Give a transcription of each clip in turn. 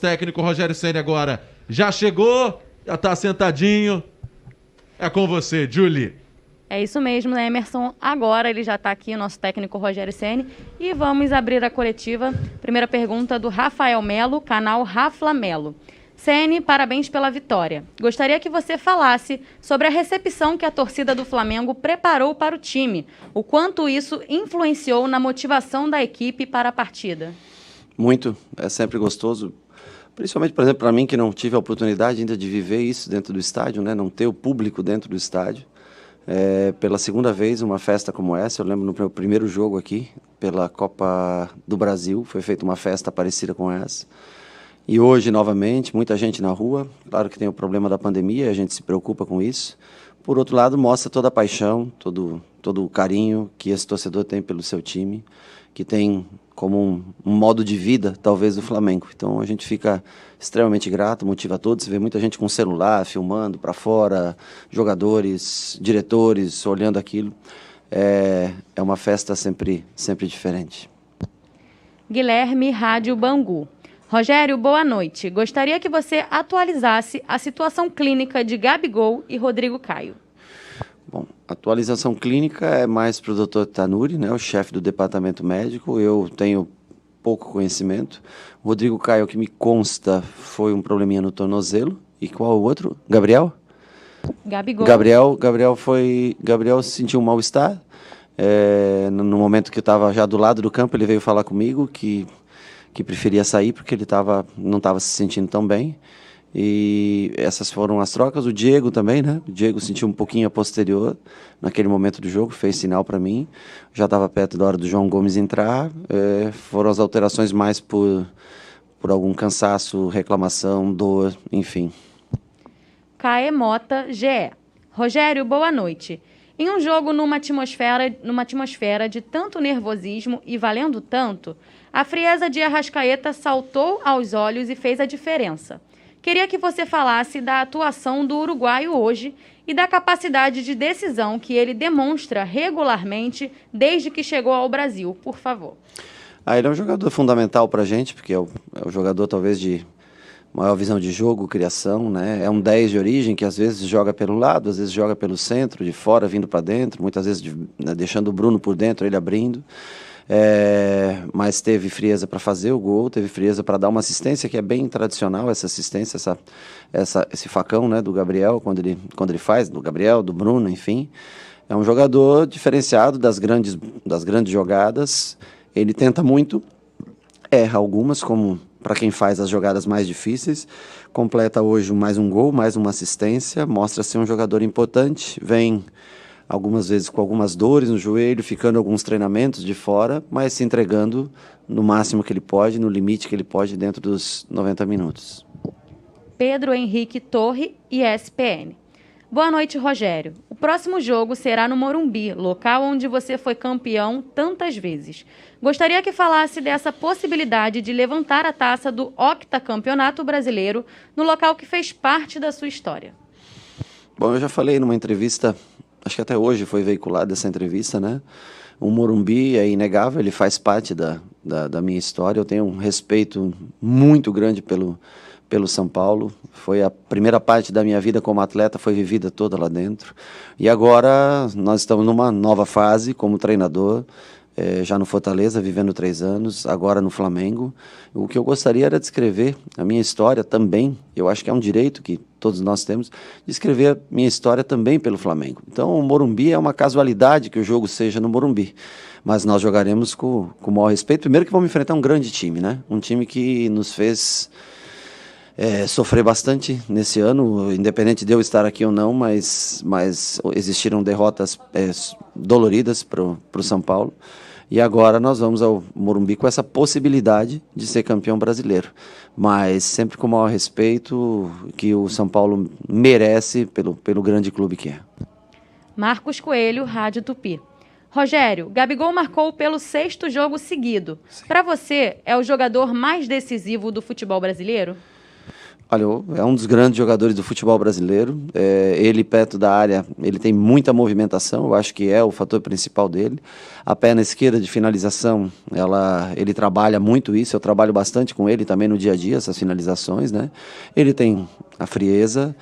Técnico Rogério Ceni agora já chegou, já tá sentadinho. É com você, Julie. É isso mesmo, né, Emerson? Agora ele já está aqui, o nosso técnico Rogério Ceni, e vamos abrir a coletiva. Primeira pergunta do Rafael Melo, canal Rafla Melo. Ceni, parabéns pela vitória. Gostaria que você falasse sobre a recepção que a torcida do Flamengo preparou para o time. O quanto isso influenciou na motivação da equipe para a partida. Muito, é sempre gostoso. Principalmente, por exemplo, para mim que não tive a oportunidade ainda de viver isso dentro do estádio, né? Não ter o público dentro do estádio. Pela segunda vez, uma festa como essa, eu lembro no meu primeiro jogo aqui, pela Copa do Brasil, foi feita uma festa parecida com essa. E hoje, novamente, muita gente na rua. Claro que tem o problema da pandemia, a gente se preocupa com isso. Por outro lado, mostra toda a paixão, todo o carinho que esse torcedor tem pelo seu time, que tem como um modo de vida, talvez, do Flamengo. Então, a gente fica extremamente grato, motiva a todos. Você vê muita gente com celular, filmando para fora, jogadores, diretores, olhando aquilo. É uma festa sempre diferente. Guilherme, Rádio Bangu. Rogério, boa noite. Gostaria que você atualizasse a situação clínica de Gabigol e Rodrigo Caio. Bom, a atualização clínica é mais para o Dr. Tanuri, né, o chefe do departamento médico. Eu tenho pouco conhecimento. O Rodrigo Caio, que me consta, foi um probleminha no tornozelo. E qual o outro? Gabriel? Gabigol. Gabriel sentiu um mal-estar. No momento que eu estava já do lado do campo, ele veio falar comigo que preferia sair porque ele não estava se sentindo tão bem. E essas foram as trocas. O Diego também, né? O Diego sentiu um pouquinho a posterior naquele momento do jogo, fez sinal para mim. Já estava perto da hora do João Gomes entrar. Foram as alterações mais por algum cansaço, reclamação, dor, enfim. Caê Mota, GE. Rogério, boa noite. Em um jogo numa atmosfera de tanto nervosismo e valendo tanto, a frieza de Arrascaeta saltou aos olhos e fez a diferença. Queria que você falasse da atuação do uruguaio hoje e da capacidade de decisão que ele demonstra regularmente desde que chegou ao Brasil, por favor. Ele é um jogador fundamental para a gente, porque é o jogador talvez de maior visão de jogo, criação, né? É um 10 de origem que às vezes joga pelo lado, às vezes joga pelo centro, de fora vindo para dentro, muitas vezes deixando o Bruno por dentro, ele abrindo. Mas teve frieza para fazer o gol, teve frieza para dar uma assistência que é bem tradicional, essa assistência, esse facão, né, do Gabriel, quando ele faz, do Gabriel, do Bruno, enfim. É um jogador diferenciado das grandes jogadas. Ele tenta muito, erra algumas, como para quem faz as jogadas mais difíceis. Completa hoje mais um gol, mais uma assistência, mostra ser um jogador importante, vem algumas vezes com algumas dores no joelho, ficando alguns treinamentos de fora, mas se entregando no máximo que ele pode, no limite que ele pode dentro dos 90 minutos. Pedro Henrique Torre, ESPN. Boa noite, Rogério. O próximo jogo será no Morumbi, local onde você foi campeão tantas vezes. Gostaria que falasse dessa possibilidade de levantar a taça do octacampeonato brasileiro no local que fez parte da sua história. Bom, eu já falei numa entrevista, acho que até hoje foi veiculada essa entrevista, né? O Morumbi é inegável, ele faz parte da minha história. Eu tenho um respeito muito grande pelo São Paulo. Foi a primeira parte da minha vida como atleta, foi vivida toda lá dentro. E agora nós estamos numa nova fase como treinador, já no Fortaleza, vivendo 3 anos, agora no Flamengo. O que eu gostaria era de escrever a minha história também. Eu acho que é um direito que todos nós temos, de escrever a minha história também pelo Flamengo. Então, o Morumbi é uma casualidade que o jogo seja no Morumbi. Mas nós jogaremos com o maior respeito. Primeiro que vamos enfrentar um grande time, né? Um time que nos fez sofrer bastante nesse ano, independente de eu estar aqui ou não, mas existiram derrotas doloridas para o São Paulo. E agora nós vamos ao Morumbi com essa possibilidade de ser campeão brasileiro. Mas sempre com o maior respeito que o São Paulo merece pelo grande clube que é. Marcos Coelho, Rádio Tupi. Rogério, Gabigol marcou pelo 6º jogo seguido. Para você, é o jogador mais decisivo do futebol brasileiro? Olha, é um dos grandes jogadores do futebol brasileiro. Ele perto da área, ele tem muita movimentação, eu acho que é o fator principal dele. A perna esquerda de finalização, ele trabalha muito isso, eu trabalho bastante com ele também no dia a dia, essas finalizações, né? Ele tem a frieza.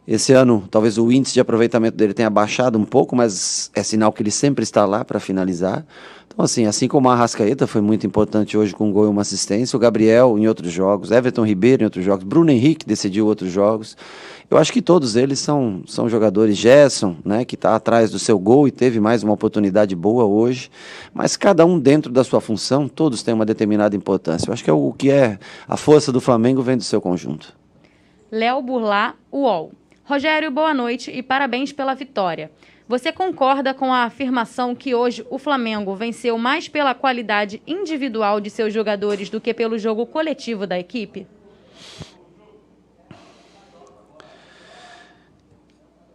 Esse ano, talvez o índice de aproveitamento dele tenha baixado um pouco, mas é sinal que ele sempre está lá para finalizar. Então, assim como a Arrascaeta foi muito importante hoje com um gol e uma assistência, o Gabriel em outros jogos, Everton Ribeiro em outros jogos, Bruno Henrique decidiu outros jogos. Eu acho que todos eles são jogadores. Gerson, né, que está atrás do seu gol e teve mais uma oportunidade boa hoje, mas cada um dentro da sua função, todos têm uma determinada importância. Eu acho que o que é a força do Flamengo vem do seu conjunto. Léo Burlá, UOL. Rogério, boa noite e parabéns pela vitória. Você concorda com a afirmação que hoje o Flamengo venceu mais pela qualidade individual de seus jogadores do que pelo jogo coletivo da equipe?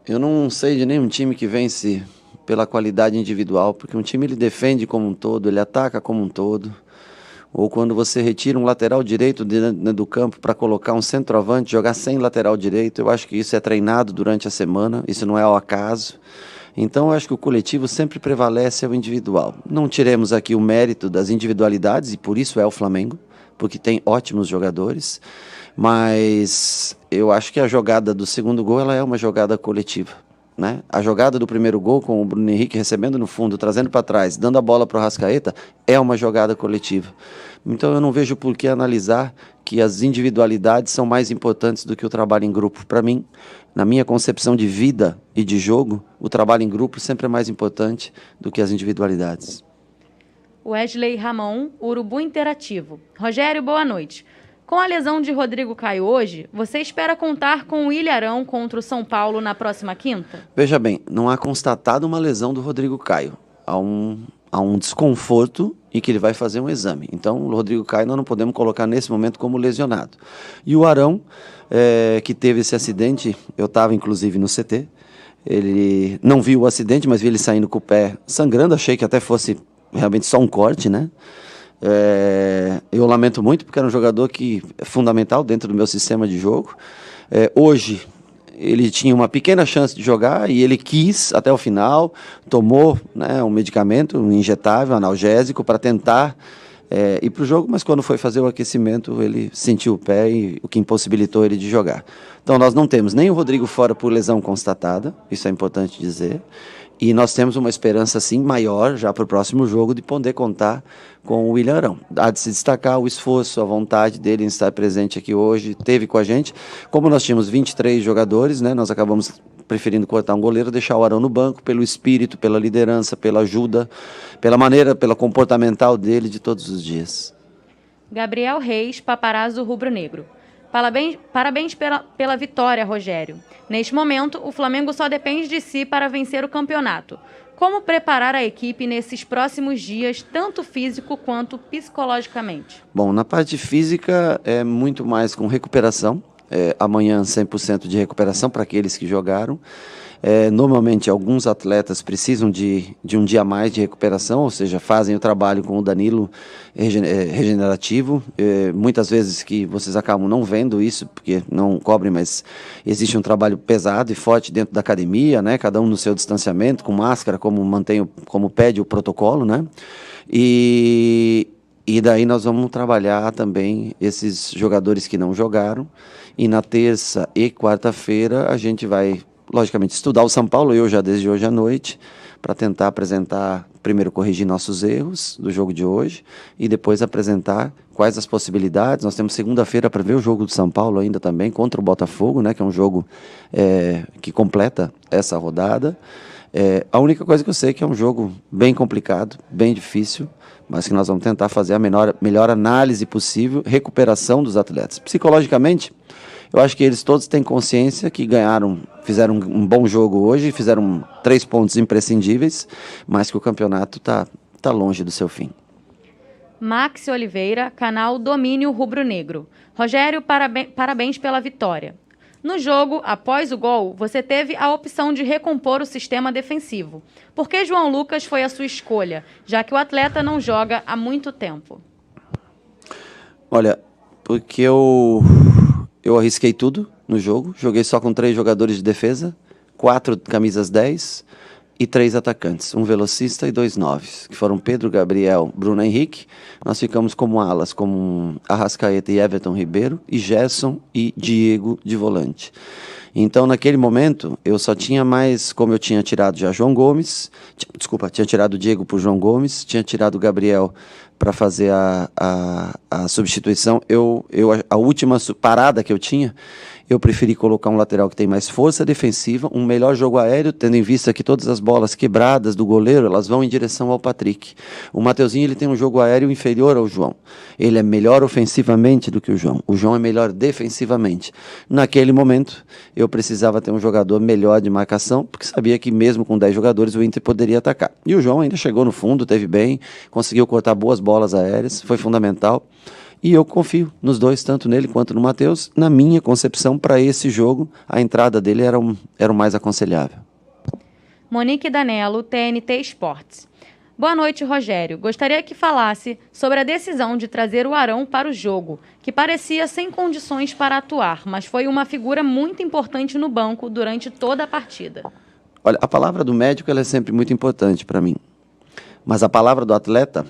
Eu não sei de nenhum time que vence pela qualidade individual, porque um time ele defende como um todo, ele ataca como um todo. Ou quando você retira um lateral direito dentro do campo para colocar um centroavante, jogar sem lateral direito, eu acho que isso é treinado durante a semana, isso não é ao acaso. Então, eu acho que o coletivo sempre prevalece ao individual. Não tiremos aqui o mérito das individualidades, e por isso é o Flamengo, porque tem ótimos jogadores, mas eu acho que a jogada do segundo gol ela é uma jogada coletiva, né? A jogada do primeiro gol, com o Bruno Henrique recebendo no fundo, trazendo para trás, dando a bola para o Arrascaeta, é uma jogada coletiva. Então eu não vejo por que analisar que as individualidades são mais importantes do que o trabalho em grupo. Para mim, na minha concepção de vida e de jogo, o trabalho em grupo sempre é mais importante do que as individualidades. Wesley Ramon, Urubu Interativo. Rogério, boa noite. Com a lesão de Rodrigo Caio hoje, você espera contar com o Ilharão contra o São Paulo na próxima quinta? Veja bem, não há constatado uma lesão do Rodrigo Caio. Há um desconforto e que ele vai fazer um exame. Então, o Rodrigo Caio nós não podemos colocar nesse momento como lesionado. E o Arão, que teve esse acidente, eu estava inclusive no CT, ele não viu o acidente, mas vi ele saindo com o pé sangrando, achei que até fosse realmente só um corte, né? Eu lamento muito, porque era um jogador que é fundamental dentro do meu sistema de jogo. Hoje, ele tinha uma pequena chance de jogar e ele quis até o final, tomou, né, um medicamento, um injetável, um analgésico, para tentar ir para o jogo, mas quando foi fazer o aquecimento, ele sentiu o pé, e o que impossibilitou ele de jogar. Então, nós não temos nem o Rodrigo fora por lesão constatada, isso é importante dizer, e nós temos uma esperança, sim, maior, já para o próximo jogo, de poder contar com o William Arão. Há de se destacar o esforço, a vontade dele em estar presente aqui hoje, teve com a gente. Como nós tínhamos 23 jogadores, né, nós acabamos preferindo cortar um goleiro, deixar o Arão no banco, pelo espírito, pela liderança, pela ajuda, pela maneira, pela comportamental dele de todos os dias. Gabriel Reis, Paparazzo Rubro Negro. Parabéns pela vitória, Rogério. Neste momento, o Flamengo só depende de si para vencer o campeonato. Como preparar a equipe nesses próximos dias, tanto físico quanto psicologicamente? Bom, na parte física é muito mais com recuperação. Amanhã 100% de recuperação para aqueles que jogaram. Normalmente alguns atletas precisam de um dia a mais de recuperação, ou seja, fazem o trabalho com o Danilo regenerativo. Muitas vezes que vocês acabam não vendo isso, porque não cobrem, mas existe um trabalho pesado e forte dentro da academia, né? Cada um no seu distanciamento, com máscara, como pede o protocolo, né? E daí nós vamos trabalhar também esses jogadores que não jogaram, e na terça e quarta-feira a gente vai, logicamente, estudar o São Paulo, eu já desde hoje à noite, para tentar apresentar, primeiro corrigir nossos erros do jogo de hoje, e depois apresentar quais as possibilidades. Nós temos segunda-feira para ver o jogo do São Paulo ainda também, contra o Botafogo, né, que é um jogo que completa essa rodada. A única coisa que eu sei é que é um jogo bem complicado, bem difícil, mas que nós vamos tentar fazer a melhor análise possível, recuperação dos atletas. Psicologicamente, eu acho que eles todos têm consciência que fizeram um bom jogo hoje, fizeram 3 pontos imprescindíveis, mas que o campeonato tá longe do seu fim. Max Oliveira, canal Domínio Rubro Negro. Rogério, parabéns pela vitória. No jogo, após o gol, você teve a opção de recompor o sistema defensivo. Por que João Lucas foi a sua escolha, já que o atleta não joga há muito tempo? Olha, Porque eu arrisquei tudo no jogo, joguei só com 3 jogadores de defesa, 4 camisas 10 e 3 atacantes, um velocista e 2 9s, que foram Pedro, Gabriel, Bruno Henrique. Nós ficamos como alas, como Arrascaeta e Everton Ribeiro, e Gerson e Diego de volante. Então, naquele momento, eu só tinha mais, como eu tinha tirado já João Gomes, tinha tirado o Diego por João Gomes, tinha tirado o Gabriel para fazer a substituição. A última parada que eu tinha, eu preferi colocar um lateral que tem mais força defensiva, um melhor jogo aéreo, tendo em vista que todas as bolas quebradas do goleiro, elas vão em direção ao Patrick. O Mateuzinho, ele tem um jogo aéreo inferior ao João. Ele é melhor ofensivamente do que o João. O João é melhor defensivamente. Naquele momento, eu precisava ter um jogador melhor de marcação, porque sabia que mesmo com 10 jogadores, o Inter poderia atacar. E o João ainda chegou no fundo, teve bem, conseguiu cortar boas bolas aéreas, foi fundamental. E eu confio nos dois, tanto nele quanto no Matheus. Na minha concepção, para esse jogo, a entrada dele era o mais aconselhável. Monique Danello, TNT Esportes. Boa noite, Rogério. Gostaria que falasse sobre a decisão de trazer o Arão para o jogo, que parecia sem condições para atuar, mas foi uma figura muito importante no banco durante toda a partida. Olha, a palavra do médico ela é sempre muito importante para mim. Mas a palavra do atleta,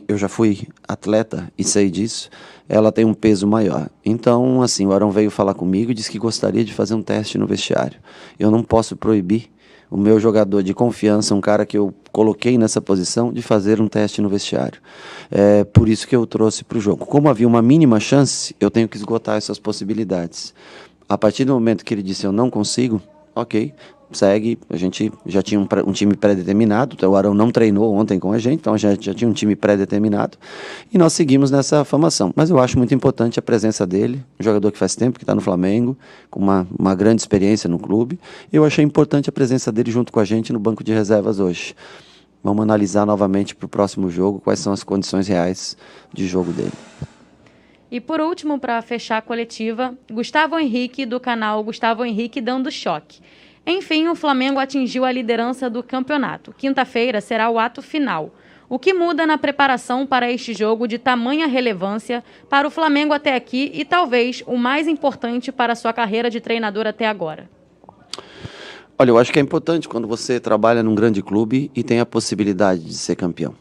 eu já fui atleta e sei disso, ela tem um peso maior. Então, assim, o Arão veio falar comigo e disse que gostaria de fazer um teste no vestiário. Eu não posso proibir o meu jogador de confiança, um cara que eu coloquei nessa posição, de fazer um teste no vestiário. É por isso que eu trouxe para o jogo. Como havia uma mínima chance, eu tenho que esgotar essas possibilidades. A partir do momento que ele disse eu não consigo, ok, segue, a gente já tinha um time pré-determinado, então o Arão não treinou ontem com a gente, então a gente já tinha um time pré-determinado, e nós seguimos nessa formação. Mas eu acho muito importante a presença dele, um jogador que faz tempo que está no Flamengo, com uma grande experiência no clube. Eu achei importante a presença dele junto com a gente no banco de reservas hoje. Vamos analisar novamente para o próximo jogo quais são as condições reais de jogo dele. E por último, para fechar a coletiva, Gustavo Henrique, do canal Gustavo Henrique Dando Choque. Enfim, o Flamengo atingiu a liderança do campeonato. Quinta-feira será o ato final. O que muda na preparação para este jogo de tamanha relevância para o Flamengo até aqui e talvez o mais importante para a sua carreira de treinador até agora? Olha, eu acho que é importante quando você trabalha num grande clube e tem a possibilidade de ser campeão.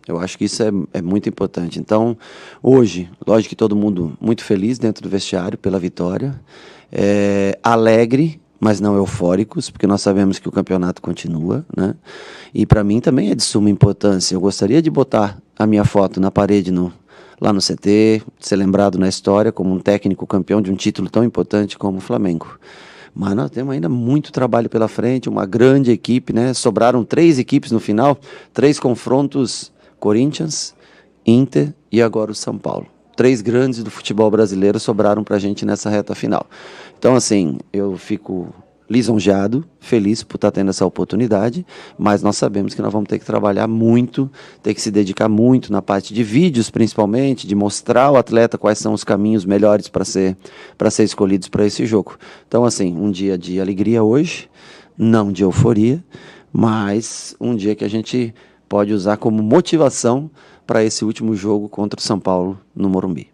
Eu acho que isso é muito importante. Então, hoje, lógico que todo mundo muito feliz dentro do vestiário pela vitória, alegre, mas não eufóricos, porque nós sabemos que o campeonato continua, né? E para mim também é de suma importância. Eu gostaria de botar a minha foto na parede lá no CT, ser lembrado na história como um técnico campeão de um título tão importante como o Flamengo. Mas nós temos ainda muito trabalho pela frente, uma grande equipe, né? Sobraram 3 equipes no final, 3 confrontos: Corinthians, Inter e agora o São Paulo. 3 grandes do futebol brasileiro sobraram para a gente nessa reta final. Então, assim, eu fico lisonjeado, feliz por estar tendo essa oportunidade, mas nós sabemos que nós vamos ter que trabalhar muito, ter que se dedicar muito na parte de vídeos, principalmente, de mostrar ao atleta quais são os caminhos melhores para ser escolhidos para esse jogo. Então, assim, um dia de alegria hoje, não de euforia, mas um dia que a gente pode usar como motivação para esse último jogo contra o São Paulo no Morumbi.